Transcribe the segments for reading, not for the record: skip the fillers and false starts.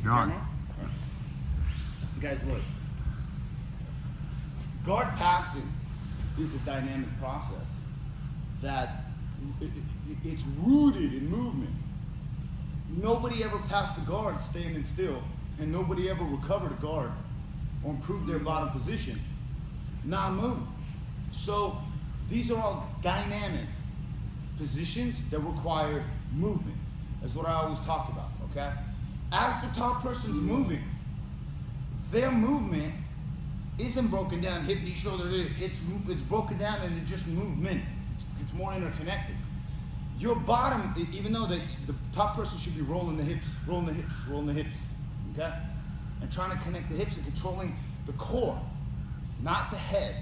on. Guys, look. Guard passing is a dynamic process that it's rooted in movement. Nobody ever passed the guard standing still, and nobody ever recovered a guard or improved their bottom position non-moving. So these are all dynamic positions that require movement. That's what I always talk about, okay? As the top person's moving, their movement isn't broken down, hip, knee, shoulder, it's broken down and it's just movement. It's more interconnected. Your bottom, even though the top person should be rolling the hips, okay? And trying to connect the hips and controlling the core, not the head.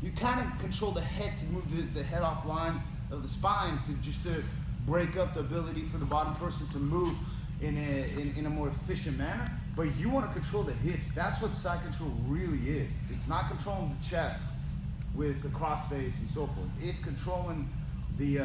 You kind of control the head to move the head offline of the spine to break up the ability for the bottom person to move in a more efficient manner. But you want to control the hips. That's what side control really is. It's not controlling the chest with the cross face and so forth. It's controlling the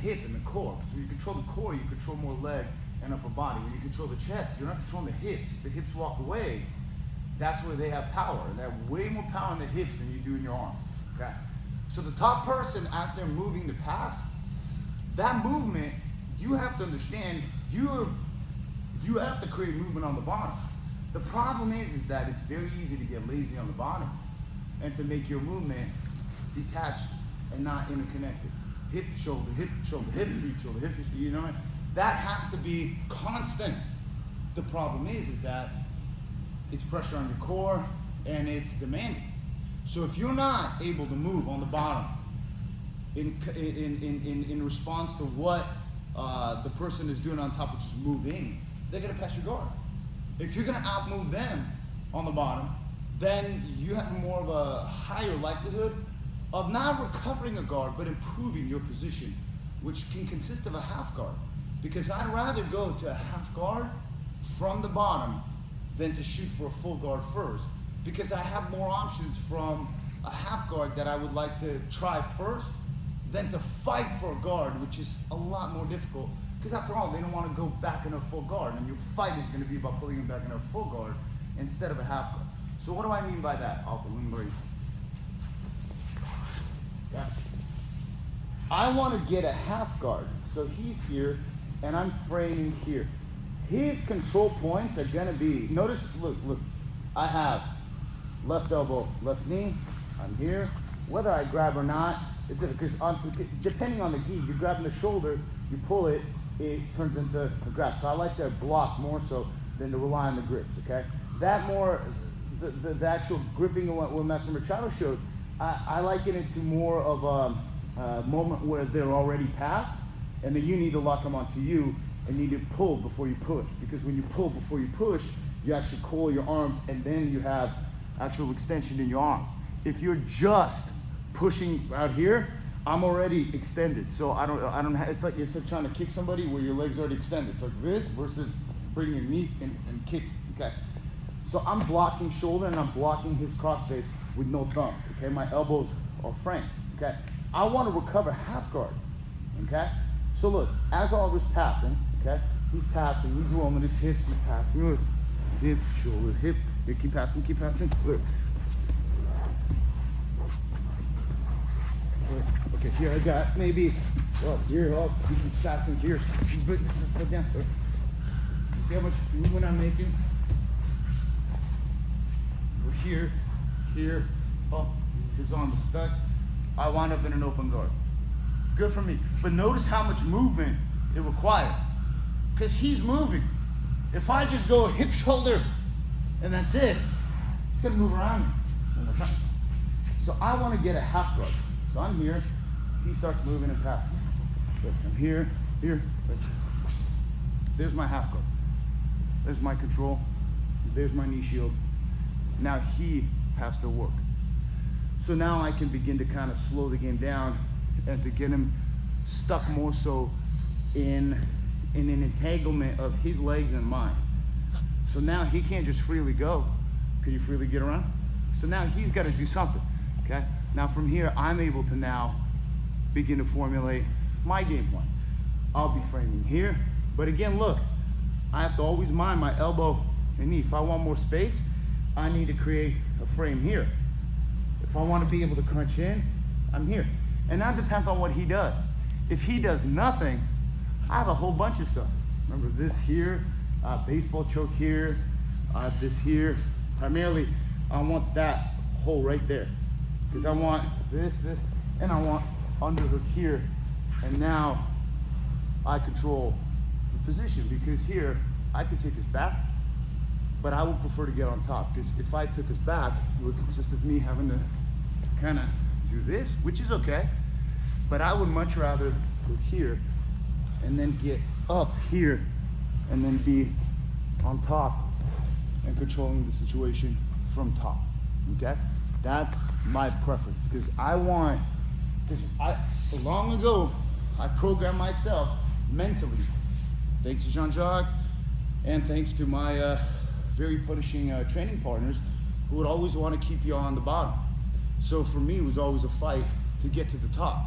hip and the core. So when you control the core, you control more leg and upper body. When you control the chest, you're not controlling the hips. If the hips walk away, that's where they have power. They have way more power in the hips than you do in your arms, okay? So the top person, as they're moving the pass, that movement, you have to understand, you have to create movement on the bottom. The problem is that it's very easy to get lazy on the bottom and to make your movement detached and not interconnected. Hip, shoulder, hip, shoulder, hip, feet, shoulder, hip, feet, you know? That has to be constant. The problem is that it's pressure on your core and it's demanding. So if you're not able to move on the bottom in response to what the person is doing on top, which is moving, they're gonna pass your guard. If you're gonna outmove them on the bottom, then you have more of a higher likelihood of not recovering a guard, but improving your position, which can consist of a half guard. Because I'd rather go to a half guard from the bottom than to shoot for a full guard first, because I have more options from a half guard that I would like to try first than to fight for a guard, which is a lot more difficult. Because after all, they don't want to go back in a full guard, and your fight is going to be about pulling them back in a full guard instead of a half guard. So what do I mean by that? I want to get a half guard. So he's here, and I'm framing here. His control points are going to be, notice, look, I have left elbow, left knee, I'm here. Whether I grab or not, it's because depending on the gi, you're grabbing the shoulder, you pull it, it turns into a grab. So I like to block more so than to rely on the grips, okay? That more, the actual gripping of what Master Machado showed, I liken it to more of a moment where they're already passed, and then you need to lock them onto you and need to pull before you push. Because when you pull before you push, you actually coil your arms, and then you have actual extension in your arms. If you're just pushing out here, I'm already extended. So I don't have, it's like you're trying to kick somebody where your legs are already extended. It's like this versus bringing your knee and kick, okay? So I'm blocking shoulder and I'm blocking his cross face with no thumb, okay? My elbows are framed, okay? I want to recover half guard, okay? So look, as Oliver's passing, okay? He's passing, he's rolling his hips, he's passing, look. Hip, shoulder, hip, keep passing, look. Okay, here I got maybe, well, here, you can fasten here. Sit down. You see how much movement I'm making? We're here, his arm is stuck. I wind up in an open guard. Good for me. But notice how much movement it required. Because he's moving. If I just go hip, shoulder, and that's it, he's gonna move around me one more time. So I want to get a half guard. So I'm here, he starts moving and passing. I'm here, right. There's my half guard. There's my control. There's my knee shield. Now he has to work. So now I can begin to kind of slow the game down and to get him stuck more so in an entanglement of his legs and mine. So now he can't just freely go. Can you freely get around? So now he's got to do something, okay? Now from here, I'm able to now begin to formulate my game plan. I'll be framing here, but again, look, I have to always mind my elbow and knee. If I want more space, I need to create a frame here. If I want to be able to crunch in, I'm here. And that depends on what he does. If he does nothing, I have a whole bunch of stuff. Remember this here, baseball choke here, this here. Primarily, I want that hole right there. Because I want this, and I want underhook here. And now I control the position, because here I could take his back, but I would prefer to get on top, because if I took his back, it would consist of me having to kind of do this, which is okay, but I would much rather go here and then get up here and then be on top and controlling the situation from top, okay? That's my preference, because long ago, I programmed myself mentally, thanks to Jean-Jacques, and thanks to my very punishing training partners who would always want to keep you on the bottom. So for me, it was always a fight to get to the top.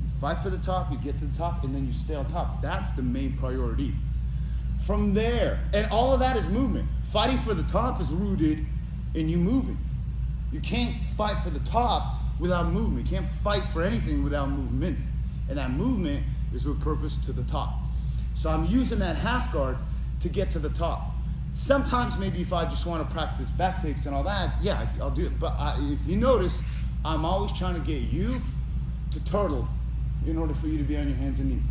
You fight for the top, you get to the top, and then you stay on top. That's the main priority. From there, and all of that is movement. Fighting for the top is rooted in you moving. You can't fight for the top without movement. You can't fight for anything without movement. And that movement is with purpose to the top. So I'm using that half guard to get to the top. Sometimes maybe if I just want to practice back takes and all that, yeah, I'll do it. But if you notice, I'm always trying to get you to turtle in order for you to be on your hands and knees.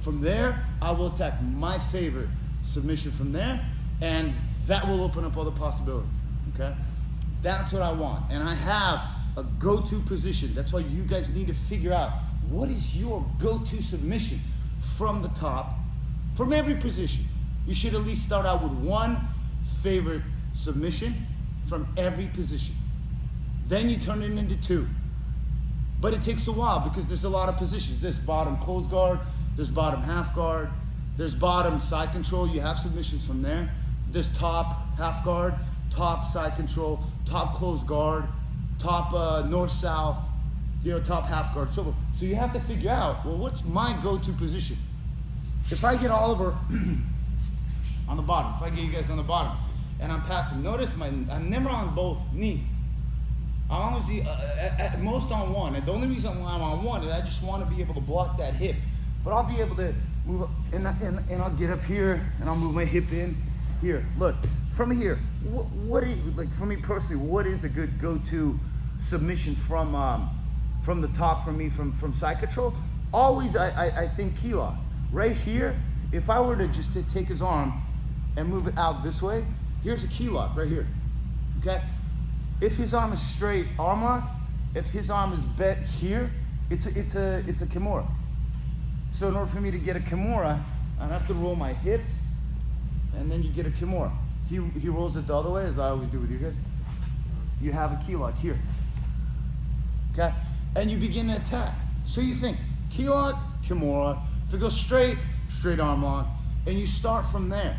From there, I will attack my favorite submission from there, and that will open up other possibilities, okay? That's what I want. And I have a go-to position. That's why you guys need to figure out what is your go-to submission from the top, from every position. You should at least start out with one favorite submission from every position. Then you turn it into two. But it takes a while because there's a lot of positions. There's bottom close guard, there's bottom half guard, there's bottom side control. You have submissions from there. There's top half guard, top side control, top close guard, top north-south, top half guard, so forth. So you have to figure out, well, what's my go-to position? If I get Oliver on the bottom, if I get you guys on the bottom, and I'm passing, notice I'm never on both knees. I'm always at most on one, and the only reason why I'm on one is I just want to be able to block that hip. But I'll be able to move up, and I'll get up here, and I'll move my hip in here. Look, from here, what is, like for me personally, what is a good go-to submission from the top for me, from side control? Always, I think key lock. Right here, if I were to just take his arm and move it out this way, here's a key lock right here, okay? If his arm is straight, arm lock. If his arm is bent here, it's a Kimura. So in order for me to get a Kimura, I have to roll my hips, and then you get a Kimura. He rolls it the other way, as I always do with you guys. You have a key lock here, okay? And you begin to attack. So you think, key lock, Kimura. If it goes straight, straight arm lock, and you start from there.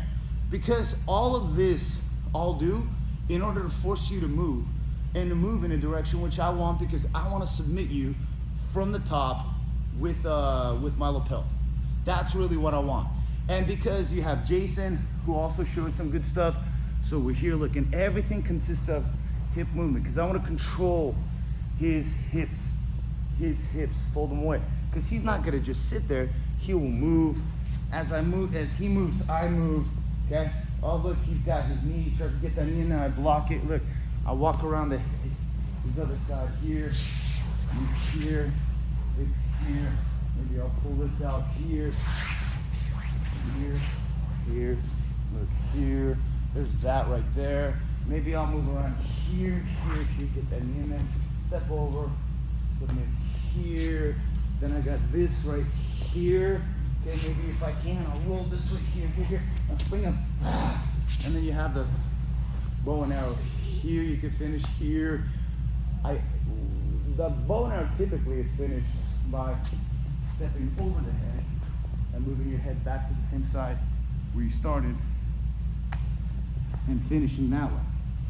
Because all of this I'll do in order to force you to move, and to move in a direction which I want, because I want to submit you from the top with my lapel. That's really what I want. And because you have Jason, who also showed some good stuff, so we're here looking, everything consists of hip movement, because I want to control his hips, fold them away, because he's not going to just sit there. He will move. As he moves, I move, okay? Oh, look, he's got his knee, he tries to get that knee in there, I block it. Look, I walk around the other side here, and here, here. Maybe I'll pull this out here, here, look here. There's that right there. Maybe I'll move around here, get that knee in there, step over, submit here. Then I got this right here. Okay, maybe if I can, I'll roll this way here, and swing them. And then you have the bow and arrow here. You can finish here. The bow and arrow typically is finished by stepping over the head and moving your head back to the same side where you started and finishing that way.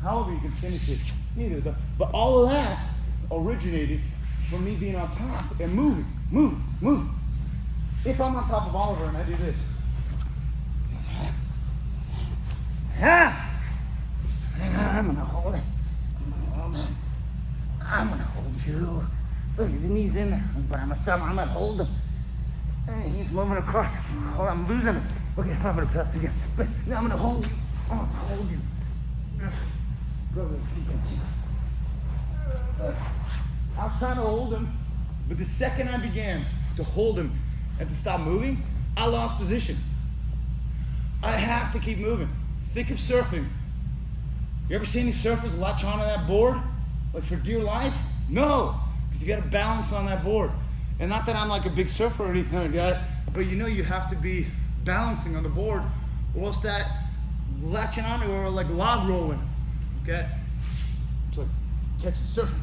However, you can finish it either. But all of that originated from me being on top and moving. If I'm on top of Oliver and I do this, 2. Look, the knee's in there, but I'm gonna hold him. And he's moving across. Oh, I'm losing him. Okay, I'm gonna press again. But now I'm gonna hold you. I'm gonna hold you. I was trying to hold him, but the second I began to hold him and to stop moving, I lost position. I have to keep moving. Think of surfing. You ever see any surfers latch onto that board, like for dear life? No, because you gotta balance on that board. And not that I'm like a big surfer or anything like that, but you know you have to be balancing on the board, or else that latching onto or like log rolling, okay? It's like catching surfing,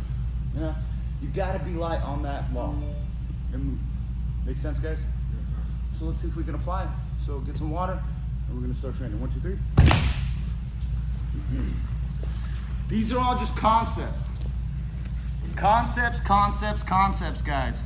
you know? You gotta be light on that log and move. Make sense, guys? So let's see if we can apply it. So get some water, and we're gonna start training. 1, 2, 3. These are all just concepts. Concepts, guys.